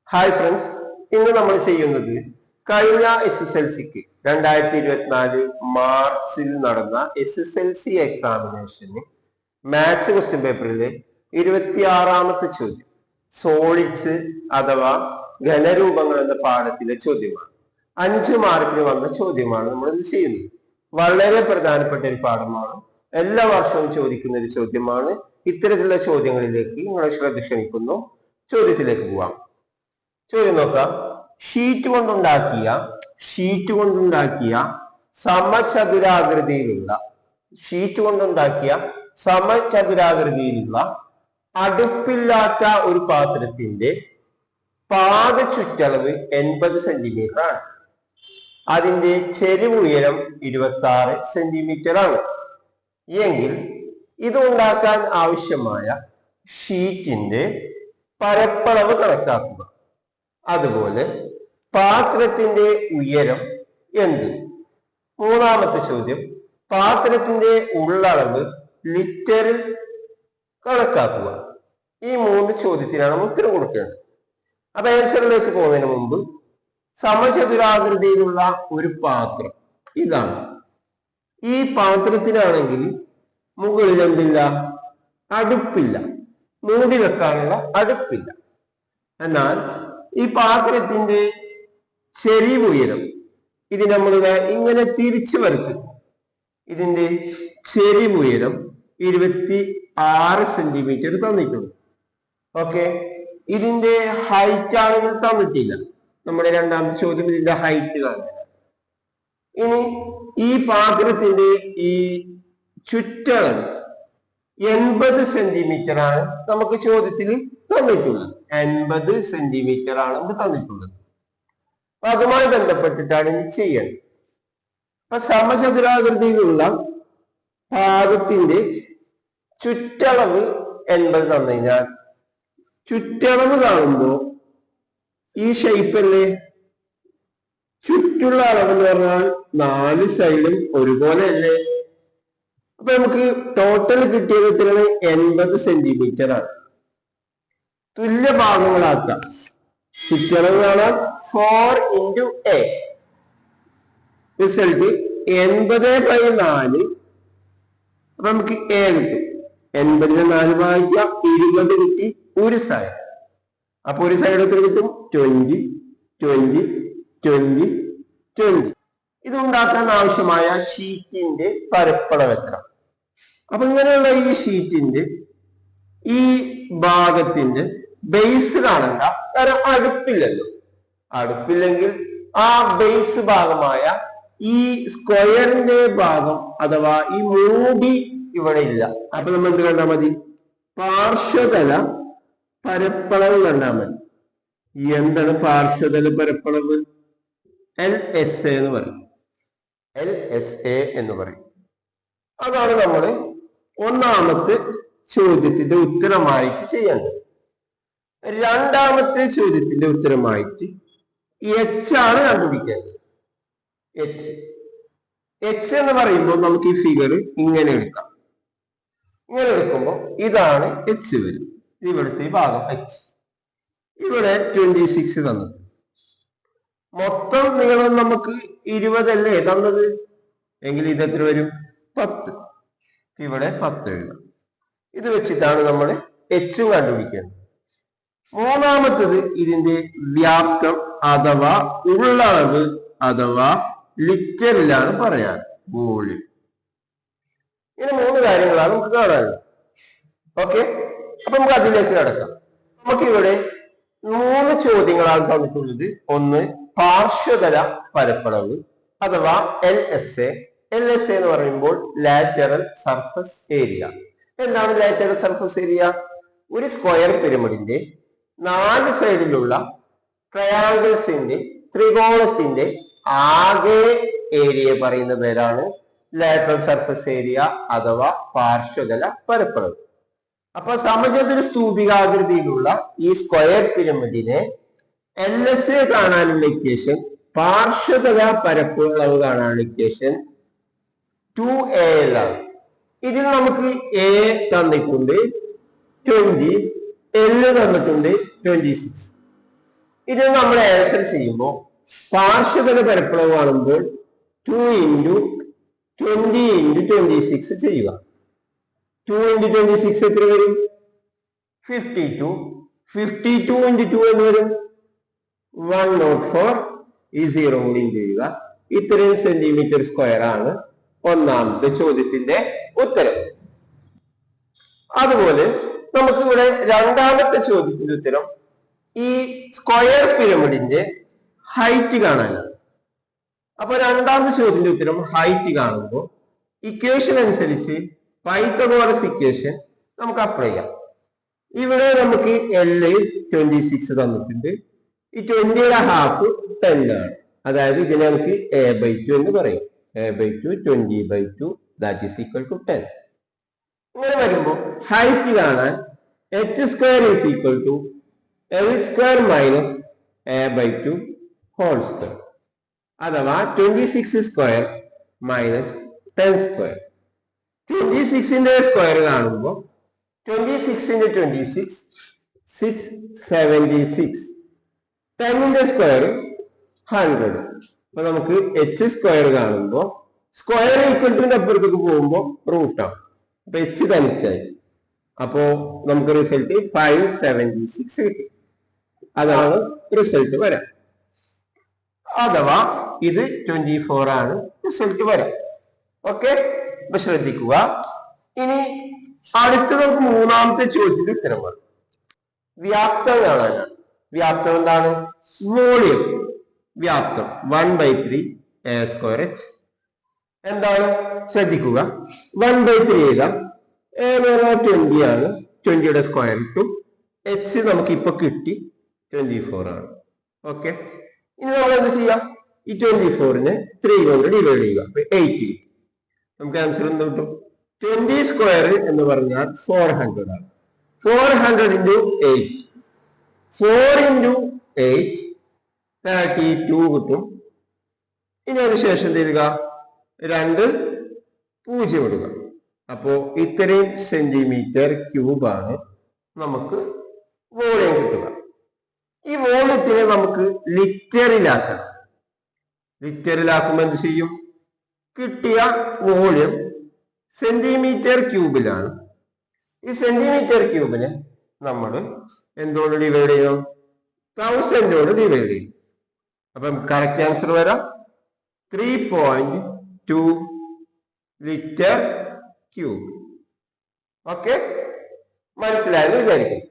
Hi friends, ഇന്ന് നമ്മൾ ചെയ്യുന്നത് കഴിഞ്ഞ SSLCക്ക് 2024 മാർച്ചിൽ നടന്ന SSLC എക്സാമിനേഷന് മാത്സ് ക്വസ്റ്റ്യൻ പേപ്പറിലെ 26ാമത്തെ ചോദ്യം സോളിഡ്സ് അഥവാ ഘനരൂപങ്ങൾ എന്ന പാഠത്തിലെ ചോദ്യമാണ്. 5 മാർക്കിന് വന്ന ചോദ്യമാണ് നമ്മൾ ഇത് ചെയ്യുന്നത്. വളരെ പ്രധാനപ്പെട്ട ഒരു പാഠമാണ്. എല്ലാ വർഷവും ചോദിക്കുന്ന ഒരു ചോദ്യമാണ്. ഇത്തരത്തിലുള്ള ചോദ്യങ്ങളിലേക്ക് നിങ്ങളെ ശ്രദ്ധ ക്ഷണിക്കുന്നു. ചോദ്യത്തിലേക്ക് പോവാം. ചോദ്യം നോക്കാം. ഷീറ്റ് കൊണ്ടുണ്ടാക്കിയ സമചതുരാകൃതിയിലുള്ള അടുപ്പില്ലാത്ത ഒരു പാത്രത്തിന്റെ പാദ ചുറ്റളവ് 80 സെന്റിമീറ്റർ ആണ്. അതിന്റെ ചെരിവ് ഉയരം 26 സെന്റിമീറ്റർ ആണ് എങ്കിൽ ഇത് ഉണ്ടാക്കാൻ ആവശ്യമായ ഷീറ്റിന്റെ പരപ്പളവ് കണക്കാക്കുക. അതുപോലെ പാത്രത്തിന്റെ ഉയരം എന്ത്? മൂന്നാമത്തെ ചോദ്യം, പാത്രത്തിന്റെ ഉള്ളളവ് ലിറ്ററിൽ കണക്കാക്കുക. ഈ 3 ചോദ്യത്തിനാണ് ഉത്തരം കൊടുക്കേണ്ടത്. അപ്പൊ ആൻസറിലേക്ക് പോകുന്നതിന് മുമ്പ് സമചതുരാകൃതിയിലുള്ള ഒരു പാത്രം ഇതാണ്. ഈ പാത്രത്തിനാണെങ്കിൽ മുകളിൽ എന്തില്ല? അടുപ്പില്ല, മൂടി വെക്കാനുള്ള അടുപ്പില്ല. എന്നാൽ ഈ പാത്രത്തിന്റെ ചെരിവ് ഉയരം ഇത് നമ്മൾ ഇങ്ങനെ തിരിച്ചു വരച്ചു. ഇതിന്റെ ചെരിവ് ഉയരം 26 സെന്റിമീറ്റർ തന്നിട്ടുണ്ട്. ഓക്കെ, ഇതിന്റെ ഹൈറ്റ് ആണെങ്കിൽ തന്നിട്ടില്ല. നമ്മുടെ രണ്ടാമത്തെ ചോദ്യം ഇതിന്റെ ഹൈറ്റ് കാണുക. ഇനി ഈ പാത്രത്തിന്റെ ഈ ചുറ്റളവ് 80 സെന്റിമീറ്റർ ആണ് നമുക്ക് ചോദ്യത്തിൽ തന്നിട്ടുള്ളത്. 80 സെന്റിമീറ്റർ ആണ് നമുക്ക് തന്നിട്ടുള്ളത്. അപ്പൊ അതുമായി ബന്ധപ്പെട്ടിട്ടാണ് ഇനി ചെയ്യേണ്ടത്. അപ്പൊ സമചതുരാകൃതിയിലുള്ള പാദത്തിന്റെ ചുറ്റളവ് 80 തന്നു കഴിഞ്ഞാൽ ചുറ്റളവ് കാണുമ്പോ ഈ ഷേപ്പല്ലേ, ചുറ്റുള്ള അളവെന്ന് പറഞ്ഞാൽ 4 സൈഡും ഒരുപോലെ അല്ലേ. അപ്പൊ നമുക്ക് ടോട്ടൽ കിട്ടിയത് എത്രയാണ്? 80 സെന്റിമീറ്റർ ആണ്. തുല്യ ഭാഗങ്ങളാക്കാം. ചുറ്റളവ് കാണാൻ 4 × A. റിസൾട്ട് 80/4. അപ്പൊ നമുക്ക് A കിട്ടും. 80-നെ 4 ഭാഗിക്കാം, 20 കിട്ടി. ഒരു സൈഡ്, അപ്പൊ ഒരു സൈഡ് എത്ര കിട്ടും? 20, 20, 20, 20. ഇത് ഉണ്ടാക്കാൻ ആവശ്യമായ ഷീറ്റിന്റെ പരപ്പളവ് എത്ര? അപ്പൊ ഇങ്ങനെയുള്ള ഈ ഷീറ്റിന്റെ ഈ ഭാഗത്തിന്റെ ബേസ് കാണണ്ട, കാരണം അടുപ്പില്ലല്ലോ. അടുപ്പില്ലെങ്കിൽ ആ ബേസ് ഭാഗമായ ഈ സ്ക്വയറിന്റെ ഭാഗം അഥവാ ഈ മൂടി ഇവിടെ ഇല്ല. അപ്പൊ നമ്മൾ എന്ത് കണ്ടാൽ മതി? പാർശ്വതല പരപ്പളവ് കണ്ടാൽ മതി. എന്താണ് പാർശ്വതല പരപ്പളവ്? LSA എന്ന് പറയും. LSA എന്ന് പറയും. അതാണ് നമ്മൾ ഒന്നാമത്തെ ചോദ്യത്തിന്റെ ഉത്തരമായിട്ട് ചെയ്യേണ്ടത്. രണ്ടാമത്തെ ചോദ്യത്തിന്റെ ഉത്തരമായിട്ട് H ആണ് കണ്ടുപിടിക്കേണ്ടത്. H എന്ന് പറയുമ്പോൾ നമുക്ക് ഈ ഫിഗർ ഇങ്ങനെ എടുക്കാം. ഇങ്ങനെ എടുക്കുമ്പോൾ ഇതാണ് H വരും. ഇവിടുത്തെ ഈ ഭാഗം H. ഇവിടെ 26 തന്നു. മൊത്തം നീളം നമുക്ക് 20 അല്ലേ തന്നത് എങ്കിൽ ഇത് എത്ര വരും? 10. ഇവിടെ 10 എഴുതാം. ഇത് വെച്ചിട്ടാണ് നമ്മൾ H കണ്ടുപിടിക്കേണ്ടത്. മൂന്നാമത്തത് ഇതിന്റെ വ്യാപ്തം അഥവാ ഉള്ളളവ് അഥവാ ലിറ്ററിലാണ് പറയാൻ, വോളിയം. ഇങ്ങനെ 3 കാര്യങ്ങളാണ് നമുക്ക് കാണാനുള്ളത്. ഓക്കെ, അപ്പൊ നമുക്ക് അതിലേക്ക് കിടക്കാം. നമുക്ക് ഇവിടെ 3 ചോദ്യങ്ങളാണ് തന്നിട്ടുള്ളത്. ഒന്ന് പാർശ്വതല പരപ്പളവ് അഥവാ LSA. LSA എന്ന് പറയുമ്പോൾ ലാറ്ററൽ സർഫസ് ഏരിയ. എന്താണ് ലാറ്ററൽ സർഫസ് ഏരിയ? ഒരു സ്ക്വയർ പിരമിഡിന്റെ 4 സൈഡിലുള്ള ട്രയാങ്കിൾസിന്റെ ത്രികോണത്തിന്റെ ആകെ ഏരിയ പറയുന്ന പേരാണ് ലാറ്ററൽ സർഫസ് ഏരിയ അഥവാ പാർശ്വതല പരപ്പളവ്. അപ്പൊ സമചതുര സ്തൂപികാകൃതിയിലുള്ള ഈ സ്ക്വയർ പിരമിഡിനെ LSA കാണാനുള്ള ഇക്വേഷൻ, പാർശ്വതല പരപ്പളവ് കാണാനുള്ള ഇക്വേഷൻ 2AL ആണ്. ഇതിൽ നമുക്ക് A തന്നിട്ടുണ്ട് 20, L തന്നിട്ടുണ്ട് 26. ഇത് നമ്മൾ ആൻസർ ചെയ്യുമ്പോൾ പാർശ്വതല പരപ്പളവ് കാണുമ്പോൾ 2 into 20 into 26 ചെയ്യുക. 2 into 26 എത്ര വരും? 52. 52 into 2 എന്ന് വരും 104. ഈ 0 കൂടി ചെയ്യുക. ഇത്രയും സെന്റിമീറ്റർ സ്ക്വയർ ആണ് ഒന്നാമത്തെ ചോദ്യത്തിന്റെ ഉത്തരം. അതുപോലെ നമുക്ക് ഇവിടെ രണ്ടാമത്തെ ചോദ്യത്തിന്റെ ഉത്തരം ഈ സ്ക്വയർ പിരമിഡിന്റെ ഹൈറ്റ് കാണാനാണ്. അപ്പൊ രണ്ടാമത്തെ ചോദ്യത്തിന്റെ ഉത്തരം ഹൈറ്റ് കാണുമ്പോൾ ഇക്വേഷൻ അനുസരിച്ച് പൈത്തഗോറസ് ഇക്വേഷൻ നമുക്ക് അപ്ലൈ ചെയ്യാം. ഇവിടെ നമുക്ക് L 26 തന്നിട്ടുണ്ട്. ഈ 20യുടെ ഹാഫ് 10 ആണ്. അതായത് ഇതിനെ നമുക്ക് a/2 എന്ന് പറയും. a/2 20/2 that is equal to 10. ഇങ്ങനെ വരുമ്പോൾ ഹൈറ്റ് കാണാൻ h² is equal to L² minus a/2 whole square, അഥവാ 26 സ്ക്വയർ മൈനസ് 10 സ്ക്വയർ. 26ന്റെ സ്ക്വയർ കാണുമ്പോൾ 26 into 26 676. 10ന്റെ സ്ക്വയർ 100. അപ്പൊ നമുക്ക് h² കാണുമ്പോൾ സ്ക്വയർ ഈക്വൽ ടുന്റെ അപ്പുറത്തേക്ക് പോകുമ്പോൾ റൂട്ടാണ്. അപ്പൊ h തനിച്ചായി. അപ്പോ നമുക്ക് റിസൾട്ട് 576 കിട്ടും. അതാണ് റിസൾട്ട് വരാം. അഥവാ ഇത് 24 ആണ് റിസൾട്ട് വരാം. ഓക്കെ, അപ്പൊ ശ്രദ്ധിക്കുക. ഇനി അടുത്ത നമുക്ക് മൂന്നാമത്തെ ചോദ്യത്തിന്റെ ഉത്തരമാണ്. വ്യാപ്തം കാണാനാണ്. വ്യാപ്തം എന്താണ്? വോളിയം. വ്യാപ്തം 1/3 a²h. എന്താണ്? ശ്രദ്ധിക്കുക. 1/3 എഴുതാം. a എന്ന് പറഞ്ഞാൽ 20 ആണ്. 20യുടെ സ്ക്വയർ കിട്ടും. h നമുക്ക് ഇപ്പൊ കിട്ടി 24 ആണ്. ഓക്കെ, ഇനി നമ്മൾ എന്ത് ചെയ്യാം? ഈ 24നെ 3 കൊണ്ട് ഡിവൈഡ് ചെയ്യുക. അപ്പൊ 8 കിട്ടും. നമുക്ക് ആൻസർ എന്ത് കിട്ടും? 20 സ്ക്വയർ എന്ന് പറഞ്ഞാൽ 400 ആണ്. 400 into 8. 4 into 8 32 കിട്ടും. ഇനി അതിനുശേഷം എന്ത് ചെയ്യുക? 2 0 ഇടുക. അപ്പോ ഇത്രയും സെന്റിമീറ്റർ ക്യൂബ് ആണ് നമുക്ക് വോളിയം കിട്ടുക. ഈ വോളിയത്തിനെ നമുക്ക് ലിറ്ററിലാക്കണം. ലിറ്ററിലാക്കുമ്പോൾ എന്ത് ചെയ്യും? കിട്ടിയ വോളിയം സെന്റിമീറ്റർ ക്യൂബിലാണ്. ഈ സെന്റിമീറ്റർ ക്യൂബിനെ നമ്മൾ എന്തുകൊണ്ട് ഡിവൈഡ് ചെയ്യണം? 1000 കൊണ്ട് ഡിവൈഡ് ചെയ്യും. അപ്പം കറക്റ്റ് ആൻസർ വരാം 3.2 ലിറ്റർ ക്യൂബ്. ഓക്കെ, മനസ്സിലായെന്ന് വിചാരിക്കും.